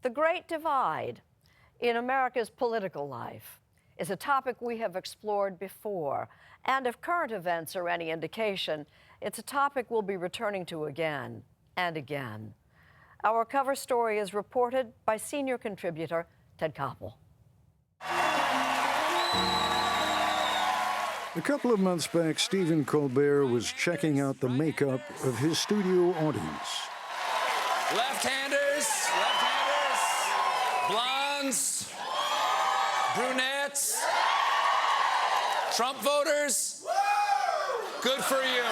The Great Divide in America's political life is a topic we have explored before, and if current events are any indication, it's a topic we'll be returning to again and again. Our cover story is reported by senior contributor Ted Koppel. A couple of months back, Stephen Colbert was checking out the makeup of his studio audience. Left-handers, blondes, brunettes, Trump voters, good for you.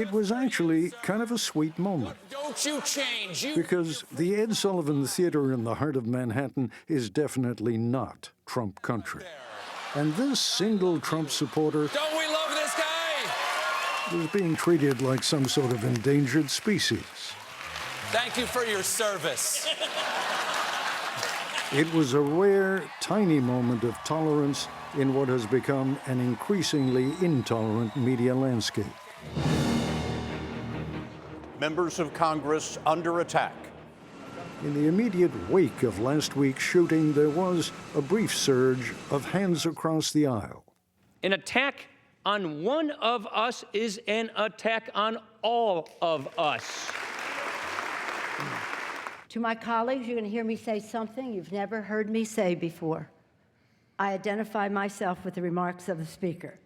It was actually kind of a sweet moment. Don't you change, you... Because the Ed Sullivan Theater in the heart of Manhattan is definitely not Trump country. And this single Trump supporter... Don't we love this guy? ...was being treated like some sort of endangered species. Thank you for your service. It was a rare, tiny moment of tolerance in what has become an increasingly intolerant media landscape. Members of Congress under attack. In the immediate wake of last week's shooting, there was a brief surge of hands across the aisle. An attack on one of us is an attack on all of us. To my colleagues, you're going to hear me say something you've never heard me say before. I identify myself with the remarks of the Speaker.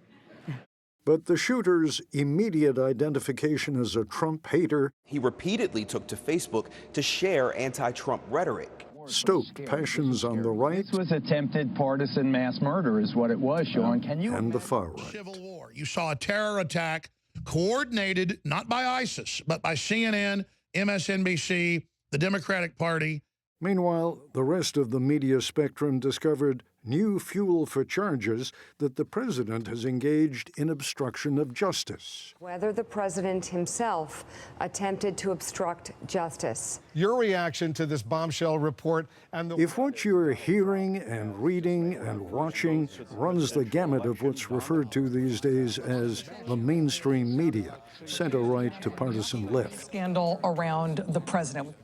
But the shooter's immediate identification as a Trump hater... He repeatedly took to Facebook to share anti-Trump rhetoric. ...stoked passions on the right... This was attempted partisan mass murder is what it was, Sean. Can you... And the far right. Civil war. You saw a terror attack coordinated not by ISIS, but by CNN, MSNBC, the Democratic Party. Meanwhile, the rest of the media spectrum discovered new fuel for charges that the president has engaged in obstruction of justice. Whether the president himself attempted to obstruct justice. Your reaction to this bombshell report and If what you're hearing and reading and watching runs the gamut of what's referred to these days as the mainstream media, center-right to partisan left. Scandal around the president.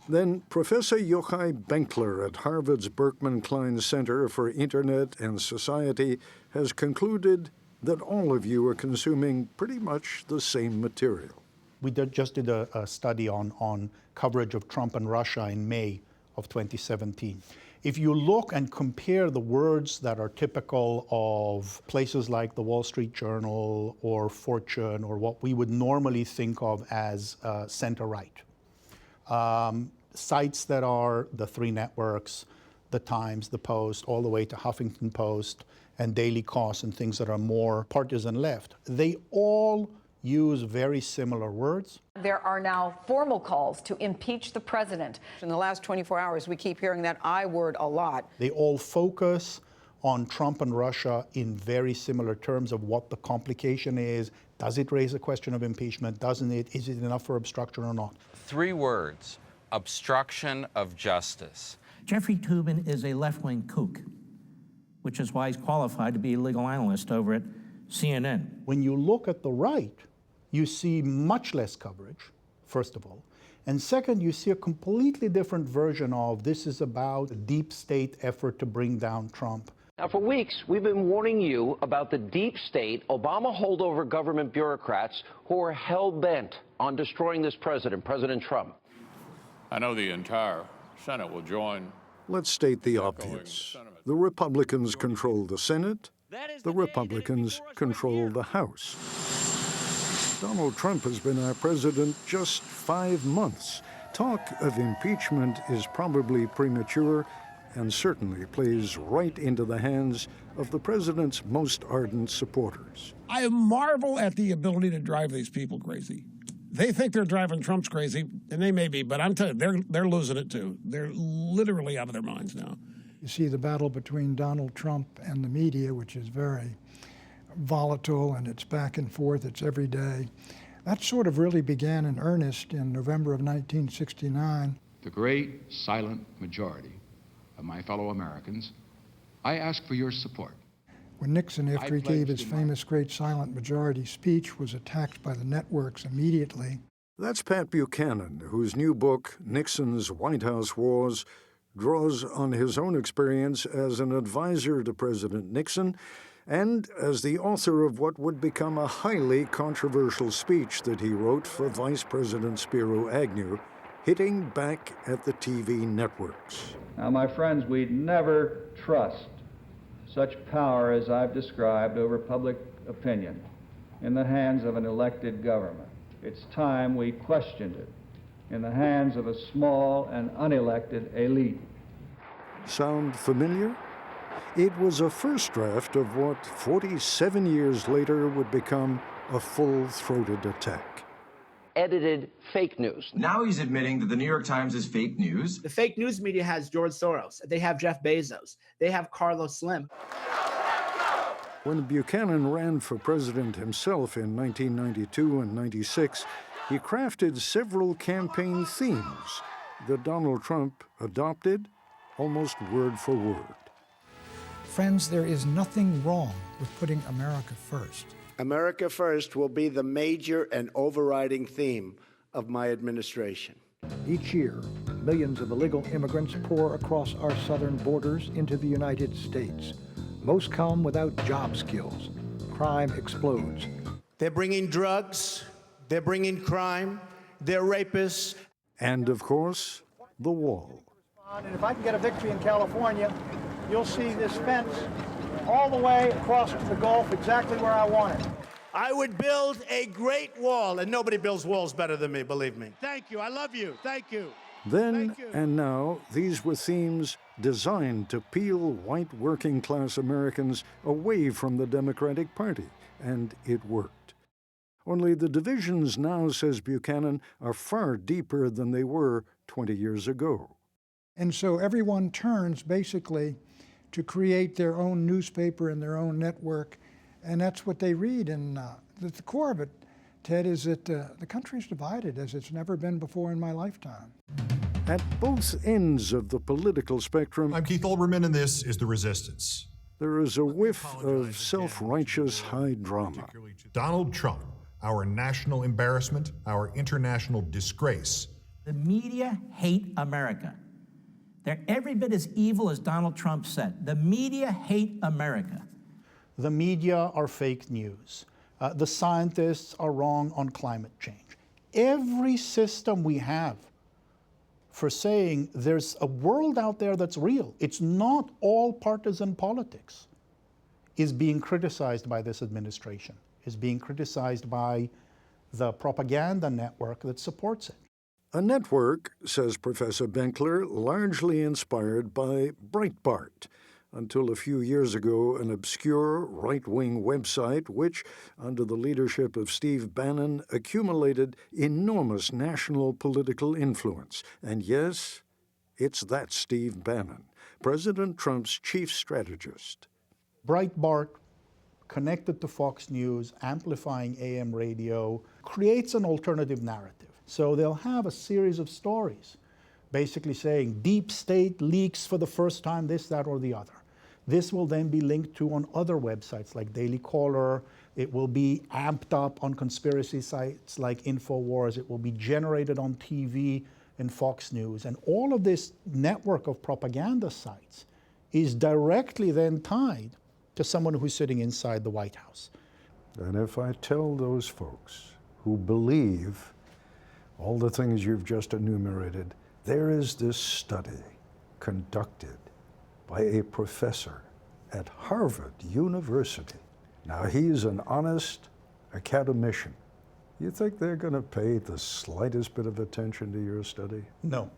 Then Professor Yochai Benkler at Harvard's Berkman Klein Center for Internet and Society has concluded that all of you are consuming pretty much the same material. We just did a study on coverage of Trump and Russia in May of 2017. If you look and compare the words that are typical of places like the Wall Street Journal or Fortune or what we would normally think of as center-right, sites that are the three networks, the Times, the Post, all the way to Huffington Post and Daily Kos and things that are more partisan left, they all use very similar words. There are now formal calls to impeach the president. In the last 24 hours, we keep hearing that I word a lot. They all focus on Trump and Russia in very similar terms of what the complication is. Does it raise a question of impeachment? Doesn't it? Is it enough for obstruction or not? 3 words: obstruction of justice. Jeffrey Toobin is a left-wing kook, which is why he's qualified to be a legal analyst over at CNN. When you look at the right, you see much less coverage, first of all. And second, you see a completely different version of this is about a deep state effort to bring down Trump. Now, for weeks, we've been warning you about the deep state, Obama holdover government bureaucrats who are hell-bent on destroying this president, President Trump. I know the entire Senate will join. Let's state the obvious. The Republicans control the Senate. The Republicans control the House. Donald Trump has been our president just 5 months. Talk of impeachment is probably premature and certainly plays right into the hands of the president's most ardent supporters. I marvel at the ability to drive these people crazy. They think they're driving Trump's crazy, and they may be, but I'm telling you, they're losing it too. They're literally out of their minds now. You see the battle between Donald Trump and the media, which is very volatile, and it's back and forth, it's every day. That sort of really began in earnest in November of 1969. The great silent majority of my fellow Americans, I ask for your support. When Nixon, after he gave his famous great silent majority speech, was attacked by the networks immediately, That's Pat Buchanan, whose new book, Nixon's White House Wars, draws on his own experience as an advisor to President Nixon and as the author of what would become a highly controversial speech that he wrote for Vice President Spiro Agnew, hitting back at the TV networks. Now, my friends, we'd never trust such power as I've described over public opinion in the hands of an elected government. It's time we questioned it in the hands of a small and unelected elite. Sound familiar? It was a first draft of what 47 years later would become a full-throated attack. Edited fake news. Now he's admitting that the New York Times is fake news. The fake news media has George Soros. They have Jeff Bezos. They have Carlos Slim. When Buchanan ran for president himself in 1992 and 96, he crafted several campaign themes that Donald Trump adopted almost word for word. Friends, there is nothing wrong with putting America first. America first will be the major and overriding theme of my administration. Each year, millions of illegal immigrants pour across our southern borders into the United States. Most come without job skills. Crime explodes. They're bringing drugs, they're bringing crime, they're rapists. And, of course, the wall. And if I can get a victory in California, you'll see this fence all the way across to the Gulf, exactly where I want it. I would build a great wall, and nobody builds walls better than me, believe me. Thank you, I love you, thank you. Then and now, these were themes designed to peel white working-class Americans away from the Democratic Party, and it worked. Only the divisions now, says Buchanan, are far deeper than they were 20 years ago. And so everyone turns basically to create their own newspaper and their own network, and that's what they read. And the core of it, Ted, is that the country's divided as it's never been before in my lifetime. At both ends of the political spectrum, I'm Keith Olbermann, and this is The Resistance. There is a whiff of self-righteous high drama. Donald Trump, our national embarrassment, our international disgrace. The media hate America. They're every bit as evil as Donald Trump said. The media hate America. The media are fake news. The scientists are wrong on climate change. Every system we have for saying there's a world out there that's real, it's not all partisan politics, is being criticized by this administration, is being criticized by the propaganda network that supports it. A network, says Professor Benkler, largely inspired by Breitbart, until a few years ago an obscure right-wing website which, under the leadership of Steve Bannon, accumulated enormous national political influence. And yes, it's that Steve Bannon, President Trump's chief strategist. Breitbart, connected to Fox News, amplifying AM radio, creates an alternative narrative. So they'll have a series of stories basically saying deep state leaks for the first time, this, that, or the other. This will then be linked to on other websites like Daily Caller. It will be amped up on conspiracy sites like InfoWars. It will be generated on TV and Fox News. And all of this network of propaganda sites is directly then tied to someone who's sitting inside the White House. And if I tell those folks who believe all the things you've just enumerated, there is this study conducted by a professor at Harvard University. Now, he's an honest academician. You think they're going to pay the slightest bit of attention to your study? No.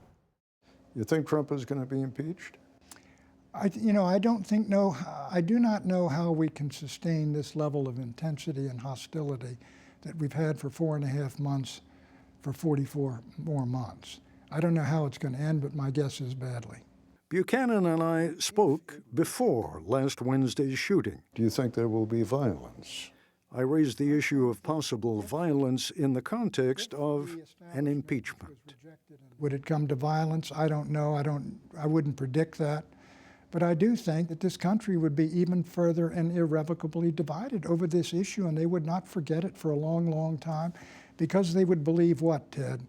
You think Trump is going to be impeached? I do not know how we can sustain this level of intensity and hostility that we've had for 4.5 months for 44 more months. I don't know how it's going to end, but my guess is badly. Buchanan and I spoke before last Wednesday's shooting. Do you think there will be violence? I raised the issue of possible violence in the context of an impeachment. Would it come to violence? I don't know. I wouldn't predict that. But I do think that this country would be even further and irrevocably divided over this issue, and they would not forget it for a long, long time. Because they would believe what, Ted?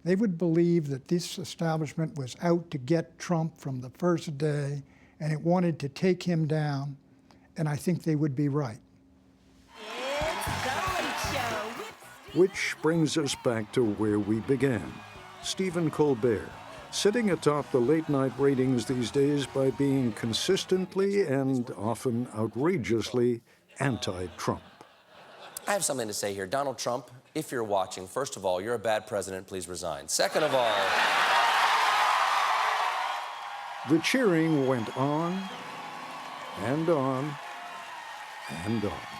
They would believe that this establishment was out to get Trump from the first day, and it wanted to take him down, and I think they would be right. Which brings us back to where we began. Stephen Colbert, sitting atop the late-night ratings these days by being consistently and often outrageously anti-Trump. I have something to say here. Donald Trump, if you're watching, first of all, you're a bad president. Please resign. Second of all... The cheering went on and on and on.